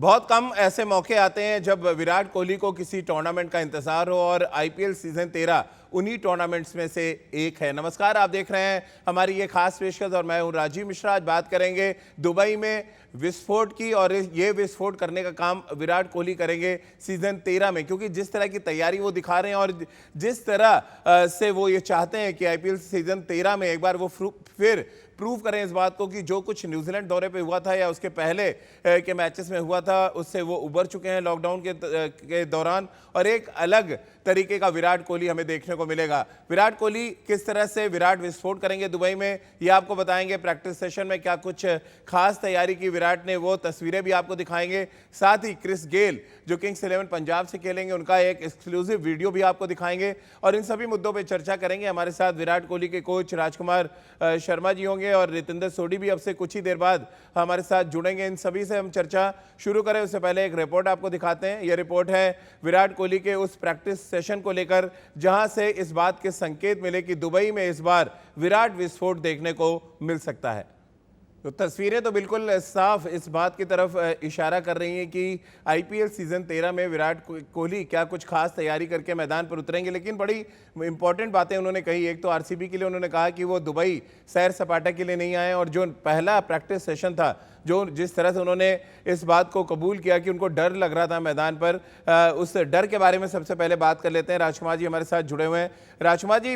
बहुत कम ऐसे मौके आते हैं जब विराट कोहली को किसी टूर्नामेंट का इंतजार हो और आईपीएल सीजन 13 उन्हीं टूर्नामेंट्स में से एक है। नमस्कार, आप देख रहे हैं हमारी ये खास पेशकश और मैं हूं राजीव मिश्रा। आज बात करेंगे दुबई में विस्फोट की और ये विस्फोट करने का काम विराट कोहली करेंगे सीजन 13 में, क्योंकि जिस तरह की तैयारी वो दिखा रहे हैं और जिस तरह से वो ये चाहते हैं कि आईपीएल सीजन 13 में एक बार वो फिर प्रूव करें इस बात को कि जो कुछ न्यूजीलैंड दौरे पे हुआ था या उसके पहले के मैचेस में हुआ था उससे वो उबर चुके हैं लॉकडाउन के दौरान, और एक अलग तरीके का विराट कोहली हमें देखने को मिलेगा। विराट कोहली किस तरह से विराट विस्फोट करेंगे दुबई में, ये आपको बताएंगे। प्रैक्टिस सेशन में क्या कुछ खास तैयारी की विराट ने, वो तस्वीरें भी आपको दिखाएंगे। साथ ही क्रिस गेल जो किंग्स 11 पंजाब से खेलेंगे, उनका एक एक्सक्लूसिव वीडियो भी आपको दिखाएंगे और इन सभी मुद्दों पर चर्चा करेंगे। हमारे साथ विराट कोहली के कोच राजकुमार शर्मा जी होंगे और रितेंद्र सोडी भी अब से कुछ ही देर बाद हमारे साथ जुड़ेंगे। इन सभी से हम चर्चा शुरू करें उससे पहले एक रिपोर्ट आपको दिखाते हैं। यह रिपोर्ट है विराट कोहली के उस प्रैक्टिस सेशन को लेकर जहां से इस बात के संकेत मिले कि दुबई में इस बार विराट विस्फोट देखने को मिल सकता है। तो तस्वीरें तो बिल्कुल साफ इस बात की तरफ इशारा कर रही हैं कि आईपीएल सीजन 13 में विराट कोहली क्या कुछ खास तैयारी करके मैदान पर उतरेंगे। लेकिन बड़ी इंपॉर्टेंट बातें उन्होंने कही। एक तो आरसीबी के लिए उन्होंने कहा कि वो दुबई सैर सपाटा के लिए नहीं आए, और जो पहला प्रैक्टिस सेशन था, जो जिस तरह से उन्होंने इस बात को कबूल किया कि उनको डर लग रहा था मैदान पर, उस डर के बारे में सबसे पहले बात कर लेते हैं। राजकुमार जी हमारे साथ जुड़े हुए हैं। राजकुमार जी,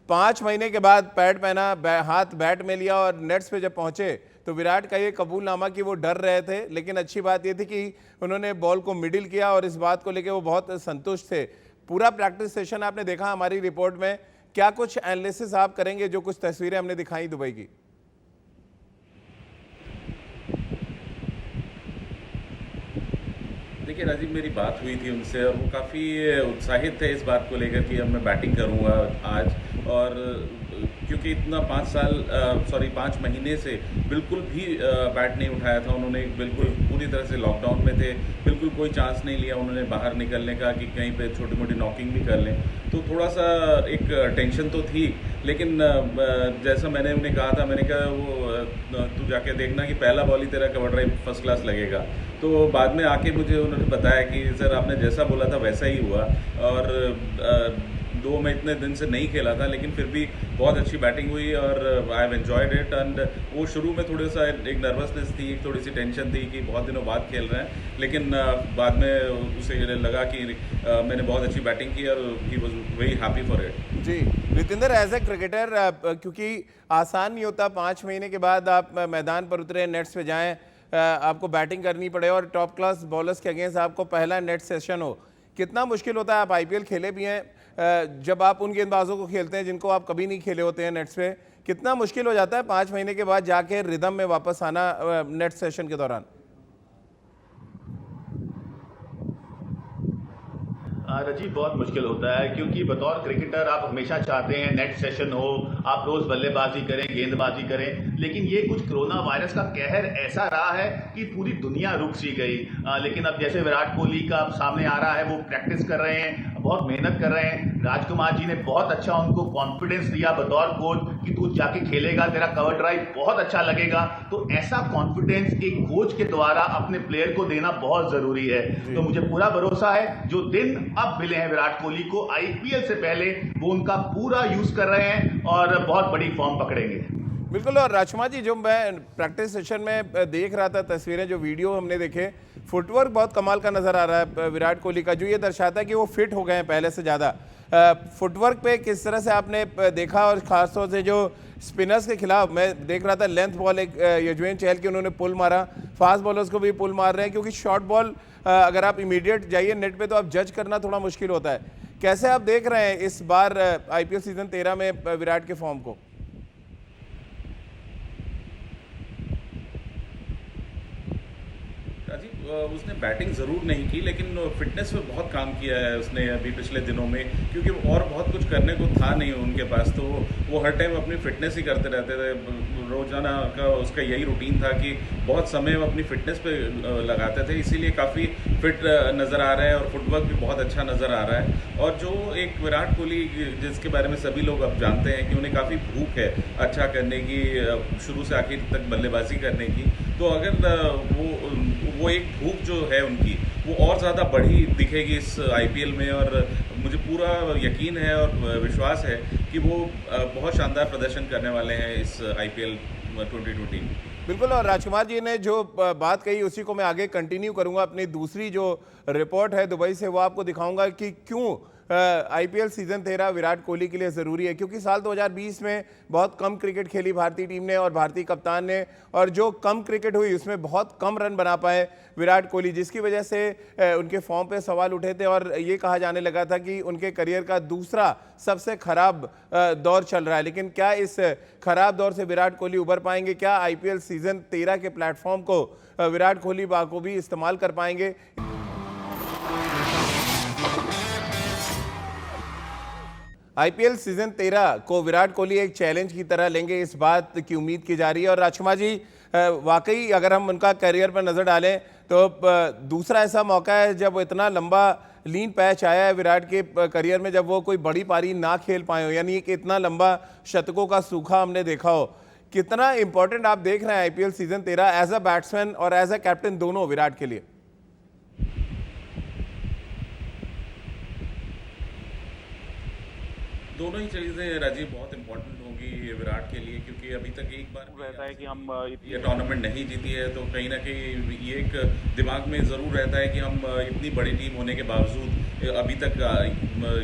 5 महीने के बाद पैड पहना, हाथ बैट में लिया और नेट्स पे जब पहुंचे तो विराट का ये कबूलनामा कि वो डर रहे थे, लेकिन अच्छी बात ये थी कि उन्होंने बॉल को मिडिल किया और इस बात को लेकर वो बहुत संतुष्ट थे। पूरा प्रैक्टिस सेशन आपने देखा हमारी रिपोर्ट में, क्या कुछ एनालिसिस आप करेंगे जो कुछ तस्वीरें हमने दिखाई दुबई की? देखिए राजीव, मेरी बात हुई थी उनसे और वो काफ़ी उत्साहित थे इस बात को लेकर कि अब मैं बैटिंग करूंगा आज। और क्योंकि इतना 5 महीने से बिल्कुल भी बैट नहीं उठाया था उन्होंने, बिल्कुल पूरी तरह से लॉकडाउन में थे, बिल्कुल कोई चांस नहीं लिया उन्होंने बाहर निकलने का कि कहीं पे छोटी मोटी नॉकिंग भी कर लें। तो थोड़ा सा एक टेंशन तो थी, लेकिन जैसा मैंने उन्हें कहा था, मैंने कहा वो तू जाके देखना कि पहला बॉल ही तेरा कवर ड्राइव फर्स्ट क्लास लगेगा। तो बाद में आके मुझे उन्होंने बताया कि सर आपने जैसा बोला था वैसा ही हुआ, और 2 मैं इतने दिन से नहीं खेला था लेकिन फिर भी बहुत अच्छी बैटिंग हुई और I have enjoyed it. And वो शुरू में थोड़ा सा एक नर्वसनेस थी, एक थोड़ी सी टेंशन थी कि बहुत दिनों बाद खेल रहे हैं, लेकिन बाद में उसे लगा कि मैंने बहुत अच्छी बैटिंग की और he was very happy for it. जी रितेंद्र, एज ए क्रिकेटर, क्योंकि आसान नहीं होता 5 महीने के बाद आप मैदान पर उतरे, नेट्स पे जाएं, आपको बैटिंग करनी पड़े और टॉप क्लास बॉलर्स के अगेंस्ट आपको पहला नेट सेशन हो, कितना मुश्किल होता है। आप आईपीएल खेले भी हैं, जब आप उन गेंदबाजों को खेलते हैं जिनको आप कभी नहीं खेले होते हैं नेट्स पे, कितना मुश्किल हो जाता है 5 महीने के बाद जाके रिदम में वापस आना नेट सेशन के दौरान? राजीव, बहुत मुश्किल होता है क्योंकि बतौर क्रिकेटर आप हमेशा चाहते हैं नेट सेशन हो, आप रोज बल्लेबाजी करें, गेंदबाजी करें, लेकिन ये कुछ कोरोना वायरस का कहर ऐसा रहा है कि पूरी दुनिया रुक सी गई। लेकिन अब जैसे विराट कोहली का सामने आ रहा है, वो प्रैक्टिस कर रहे हैं, बहुत मेहनत कर रहे हैं। राजकुमार जी ने बहुत अच्छा उनको कॉन्फिडेंस दिया बतौर कोच कि तू जाके खेलेगा, तेरा कवर ड्राइव बहुत अच्छा लगेगा। तो ऐसा कॉन्फिडेंस एक कोच के द्वारा अपने प्लेयर को देना बहुत जरूरी है। तो मुझे पूरा भरोसा है जो दिन अब मिले हैं विराट कोहली को आईपीएल से पहले, वो उनका पूरा यूज कर रहे हैं और बहुत बड़ी फॉर्म पकड़ेंगे। बिल्कुल। और राजकुमार जी, जो मैं प्रैक्टिस सेशन में देख रहा था तस्वीरें, जो वीडियो हमने देखे, फुटवर्क बहुत कमाल का नजर आ रहा है विराट कोहली का, जो ये दर्शाता है कि वो फिट हो गए हैं पहले से ज़्यादा। फुटवर्क पे किस तरह से आपने देखा, और खासतौर से जो स्पिनर्स के खिलाफ मैं देख रहा था, लेंथ बॉल एक यजुवेंद्र चहल की उन्होंने पुल मारा, फास्ट बॉलर्स को भी पुल मार रहे हैं, क्योंकि शॉर्ट बॉल अगर आप इमीडिएट जाइए नेट पे तो आप जज करना थोड़ा मुश्किल होता है। कैसे आप देख रहे हैं इस बार आईपीएल सीजन 13 में विराट के फॉर्म को? उसने बैटिंग ज़रूर नहीं की, लेकिन फिटनेस पे बहुत काम किया है उसने अभी पिछले दिनों में, क्योंकि और बहुत कुछ करने को था नहीं उनके पास। तो वो हर टाइम अपनी फिटनेस ही करते रहते थे, रोजाना का उसका यही रूटीन था कि बहुत समय वो अपनी फिटनेस पे लगाते थे, इसीलिए काफ़ी फिट नज़र आ रहा है और फुटवर्क भी बहुत अच्छा नज़र आ रहा है। और जो एक विराट कोहली जिसके बारे में सभी लोग अब जानते हैं कि उन्हें काफ़ी भूख है अच्छा करने की, शुरू से आखिर तक बल्लेबाजी करने की, तो अगर वो एक भूख जो है उनकी वो और ज़्यादा बढ़ी दिखेगी इस आईपीएल में, और मुझे पूरा यकीन है और विश्वास है कि वो बहुत शानदार प्रदर्शन करने वाले हैं इस आईपीएल 2020 में। बिल्कुल, और राजकुमार जी ने जो बात कही उसी को मैं आगे कंटिन्यू करूंगा। अपनी दूसरी जो रिपोर्ट है दुबई से वो आपको दिखाऊंगा कि क्यों आईपीएल सीजन 13 विराट कोहली के लिए ज़रूरी है, क्योंकि साल 2020 में बहुत कम क्रिकेट खेली भारतीय टीम ने और भारतीय कप्तान ने, और जो कम क्रिकेट हुई उसमें बहुत कम रन बना पाए विराट कोहली, जिसकी वजह से उनके फॉर्म पे सवाल उठे थे और ये कहा जाने लगा था कि उनके करियर का दूसरा सबसे खराब दौर चल रहा है। लेकिन क्या इस खराब दौर से विराट कोहली उबर पाएंगे? क्या आईपीएल सीजन 13 के प्लेटफॉर्म को विराट कोहली बाखूबी इस्तेमाल कर पाएंगे? आईपीएल सीजन 13 को विराट कोहली एक चैलेंज की तरह लेंगे, इस बात की उम्मीद की जा रही है। और राजकुमार जी, वाकई अगर हम उनका करियर पर नज़र डालें तो दूसरा ऐसा मौका है जब इतना लंबा लीन पैच आया है विराट के करियर में, जब वो कोई बड़ी पारी ना खेल पाए हो, यानी कि इतना लंबा शतकों का सूखा हमने देखा हो। कितना इंपॉर्टेंट आप देख रहे हैं IPL season 13 as a batsman और एज अ कैप्टन दोनों विराट के लिए? दोनों ही चीज़ें राजीव बहुत इंपॉर्टेंट होंगी विराट के लिए, क्योंकि अभी तक एक बार रहता है कि हम ये टूर्नामेंट नहीं जीती है, तो कहीं ना कहीं ये एक दिमाग में ज़रूर रहता है कि हम इतनी बड़ी टीम होने के बावजूद अभी तक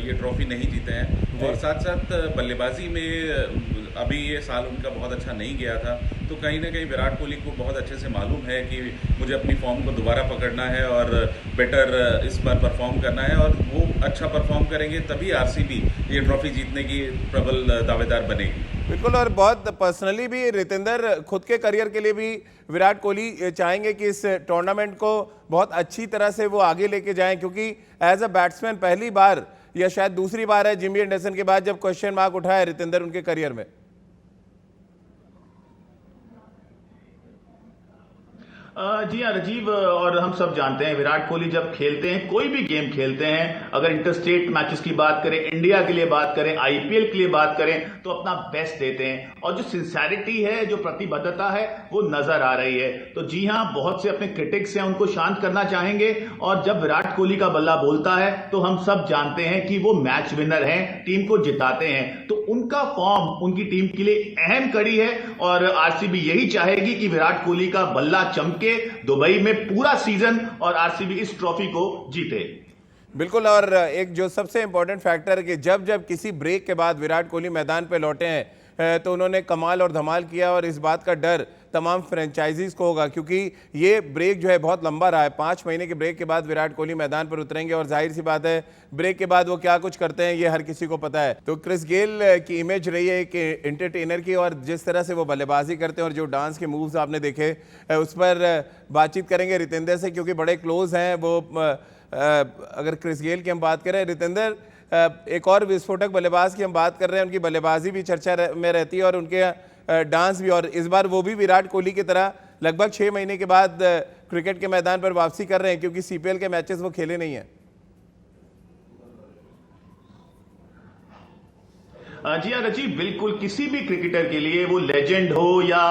ये ट्रॉफी नहीं जीते हैं। और साथ साथ बल्लेबाजी में अभी ये साल उनका बहुत अच्छा नहीं गया था, तो कहीं ना कहीं विराट कोहली को बहुत अच्छे से मालूम है कि मुझे अपनी फॉर्म को दोबारा पकड़ना है और बेटर इस बार परफॉर्म करना है, और वो अच्छा परफॉर्म करेंगे तभी आरसीबी ये ट्रॉफी जीतने की प्रबल दावेदार बनेगी। बिल्कुल, और बहुत पर्सनली भी रितेंद्र खुद के करियर के लिए भी विराट कोहली चाहेंगे कि इस टूर्नामेंट को बहुत अच्छी तरह से वो आगे लेके जाएं, क्योंकि एज अ बैट्समैन पहली बार या शायद दूसरी बार है जिमी एंडरसन के बाद जब क्वेश्चन मार्क उठा है रितेंद्र उनके करियर में। जी हाँ राजीव, और हम सब जानते हैं विराट कोहली जब खेलते हैं, कोई भी गेम खेलते हैं, अगर इंटरस्टेट मैचेस की बात करें, इंडिया के लिए बात करें, आईपीएल के लिए बात करें, तो अपना बेस्ट देते हैं, और जो सिंसियरिटी है, जो प्रतिबद्धता है, वो नजर आ रही है। तो जी हाँ, बहुत से अपने क्रिटिक्स हैं उनको शांत करना चाहेंगे, और जब विराट कोहली का बल्ला बोलता है तो हम सब जानते हैं कि वो मैच विनर हैं, टीम को जिताते हैं। तो उनका फॉर्म उनकी टीम के लिए अहम कड़ी है, और आरसीबी यही चाहेगी कि विराट कोहली का बल्ला चमके दुबई में पूरा सीजन और आरसीबी इस ट्रॉफी को जीते। बिल्कुल, और एक जो सबसे इंपॉर्टेंट फैक्टर है कि जब जब किसी ब्रेक के बाद विराट कोहली मैदान पे लौटे हैं तो उन्होंने कमाल और धमाल किया, और इस बात का डर तमाम फ्रेंचाइजीज को होगा, क्योंकि ये ब्रेक जो है बहुत लंबा रहा है। 5 महीने के ब्रेक के बाद विराट कोहली मैदान पर उतरेंगे, और जाहिर सी बात है ब्रेक के बाद वो क्या कुछ करते हैं ये हर किसी को पता है। तो क्रिस गेल की इमेज रही है कि इंटरटेनर की, और जिस तरह से वो बल्लेबाजी करते हैं और जो डांस के मूव्स आपने देखे उस पर बातचीत करेंगे रितेंद्र से, क्योंकि बड़े क्लोज हैं वो। अगर क्रिस गेल की हम बात करें, रितेंद्र एक और विस्फोटक बल्लेबाज की हम बात कर रहे हैं, उनकी बल्लेबाजी भी चर्चा में रहती है और उनके डांस भी, और इस बार वो भी विराट कोहली की तरह लगभग 6 महीने के बाद क्रिकेट के मैदान पर वापसी कर रहे हैं, क्योंकि सीपीएल के मैचेस वो खेले नहीं हैं। जी हाँ राजीव, बिल्कुल किसी भी क्रिकेटर के लिए, वो लेजेंड हो या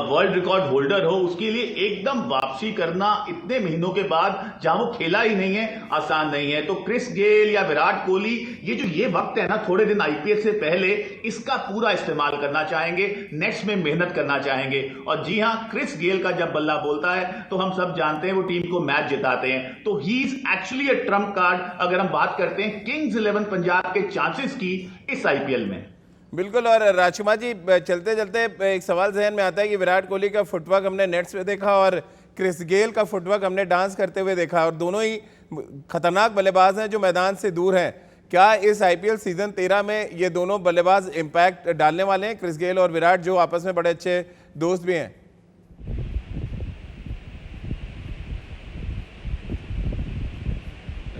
वर्ल्ड रिकॉर्ड होल्डर हो, उसके लिए एकदम वापसी करना इतने महीनों के बाद जहां वो खेला ही नहीं है, आसान नहीं है। तो क्रिस गेल या विराट कोहली, ये वक्त है ना थोड़े दिन आईपीएल से पहले, इसका पूरा इस्तेमाल करना चाहेंगे, नेट्स में मेहनत करना चाहेंगे। और जी हाँ, क्रिस गेल का जब बल्ला बोलता है तो हम सब जानते हैं वो टीम को मैच जिताते हैं। तो he is actually a Trump card अगर हम बात करते हैं किंग्स 11 पंजाब के चांसेस की इस आईपीएल में। बिल्कुल, और राजकुमार जी चलते चलते एक सवाल जहन में आता है कि विराट कोहली का फुटवर्क हमने नेट्स पे देखा और क्रिस गेल का फुटवर्क हमने डांस करते हुए देखा, और दोनों ही खतरनाक बल्लेबाज हैं जो मैदान से दूर हैं। क्या इस आईपीएल सीजन 13 में ये दोनों बल्लेबाज इंपैक्ट डालने वाले हैं, क्रिस गेल और विराट, जो आपस में बड़े अच्छे दोस्त भी हैं?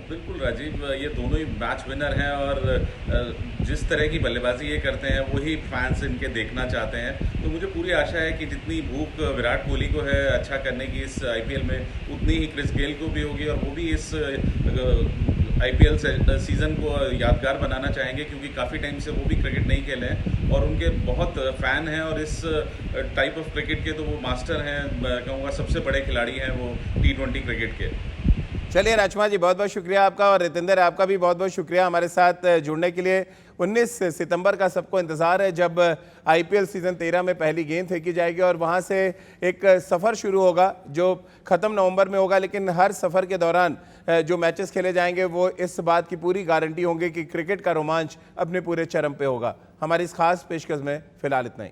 बिल्कुल राजीव, ये दोनों ही मैच विनर हैं, और जिस तरह की बल्लेबाजी ये करते हैं वही फैंस इनके देखना चाहते हैं। तो मुझे पूरी आशा है कि जितनी भूख विराट कोहली को है अच्छा करने की इस आईपीएल में, उतनी ही क्रिस गेल को भी होगी, और वो भी इस आईपीएल सीजन को यादगार बनाना चाहेंगे, क्योंकि काफ़ी टाइम से वो भी क्रिकेट नहीं खेले हैं। और उनके बहुत फ़ैन हैं, और इस टाइप ऑफ क्रिकेट के तो वो मास्टर हैं, मैं कहूँगा सबसे बड़े खिलाड़ी हैं वो T20 क्रिकेट के। चलिए राजकुमार जी, बहुत बहुत शुक्रिया आपका, और रितेंद्र आपका भी बहुत बहुत शुक्रिया हमारे साथ जुड़ने के लिए। 19 सितंबर का सबको इंतज़ार है जब IPL सीज़न 13 में पहली गेंद फेंकी जाएगी और वहां से एक सफ़र शुरू होगा जो ख़त्म नवंबर में होगा। लेकिन हर सफ़र के दौरान जो मैचेस खेले जाएंगे वो इस बात की पूरी गारंटी होंगे कि क्रिकेट का रोमांच अपने पूरे चरम पे होगा। हमारी इस खास पेशकश में फ़िलहाल इतना ही।